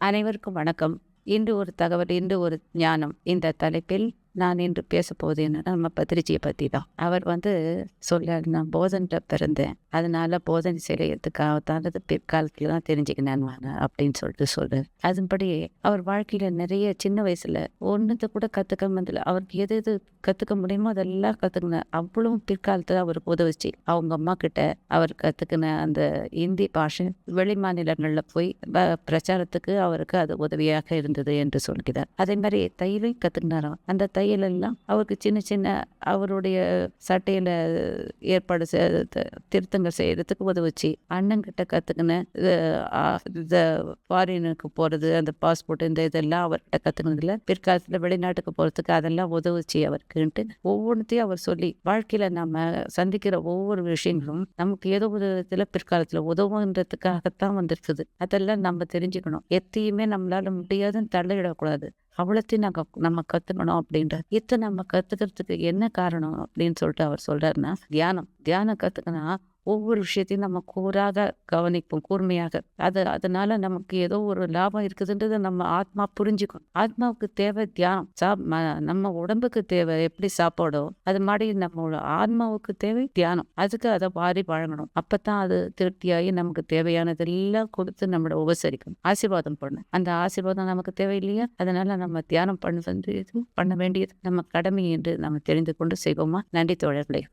அனைவருக்கும் வணக்கம். இன்று ஒரு தகவல், இன்று ஒரு ஞானம். இந்த தலைப்பில் நான் இன்று பேசப்போவது என்னன்னா, நம்ம பத்திரிஜியை பற்றி தான். அவர் சொல்றாரு, நான் போதன்ல பிறந்தேன். அதனால போதனை செய்யறதுக்காகத்தான் அது பிற்காலத்துல தான் தெரிஞ்சுக்கினேன் நான் அப்படின்னு சொல்றாரு. அதன்படி அவர் வாழ்க்கையில நிறைய சின்ன வயசுல ஒன்றுத்தை கூட கத்துக்க முடியல. அவருக்கு எது எது கத்துக்க முடியுமோ அதெல்லாம் கத்துக்கினார். அவ்வளவும் பிற்காலத்துல அவருக்கு உதவுச்சு. அவங்க அம்மா கிட்ட அவர் கத்துக்கின அந்த இந்தி பாஷை வெளி மாநிலங்கள்ல போய் பிரச்சாரத்துக்கு அவருக்கு அது உதவியாக இருந்தது என்று சொல்கிறார். அதே மாதிரி தையலையும் கத்துக்கினாராம். அந்த தையல் எல்லாம் அவருக்கு சின்ன சின்ன அவருடைய சட்டையில ஏற்பாடு திருத்தங்கள் செய்யறதுக்கு உதவுச்சு. அண்ணங்கிட்ட கத்துக்கின ஃபாரினுக்கு போறது, அந்த பாஸ்போர்ட் இந்த இதெல்லாம் அவர்கிட்ட கத்துக்கினதுல பிற்காலத்துல வெளிநாட்டுக்கு போறதுக்கு அதெல்லாம் உதவுச்சு அவருக்குன்ட்டு ஒவ்வொன்றையும் அவர் சொல்லி, வாழ்க்கையில நம்ம சந்திக்கிற ஒவ்வொரு விஷயங்களும் நமக்கு ஏதோ ஒரு விதத்துல பிற்காலத்துல உதவுன்றதுக்காகத்தான் வந்திருக்குது. அதெல்லாம் நம்ம தெரிஞ்சுக்கணும். எத்தையுமே நம்மளால முடியாதுன்னு தள்ளிடக்கூடாது. அவ்வளோத்தையும் நம்ம கத்துக்கணும் அப்படின்ற நம்ம கத்துக்கிறதுக்கு என்ன காரணம் அப்படின்னு சொல்லிட்டு அவர் சொல்றாருன்னா, தியானம் கத்துக்கினா ஒவ்வொரு விஷயத்தையும் நம்ம கவனிப்போம், கூர்மையாக. அதனால நமக்கு ஏதோ ஒரு லாபம் இருக்குதுன்றதை நம்ம ஆத்மா புரிஞ்சுக்கும். ஆத்மாவுக்கு தேவை தியானம். நம்ம உடம்புக்கு தேவை எப்படி சாப்பாடோ அது மாதிரி நம்மளோட ஆத்மாவுக்கு தேவை தியானம். அதுக்கு அதை வாரி வழங்கணும். அப்பதான் அது திருப்தியாகி நமக்கு தேவையானதெல்லாம் கொடுத்து நம்மளை உபசரிக்கும், ஆசீர்வாதம் பண்ணும். அந்த ஆசீர்வாதம் நமக்கு தேவை இல்லையா? அதனால நம்ம தியானம் பண்ண வேண்டியது நம்ம கடமை என்று நம்ம தெரிந்து கொண்டு செய்வோமா? நன்றி தோழர்களே.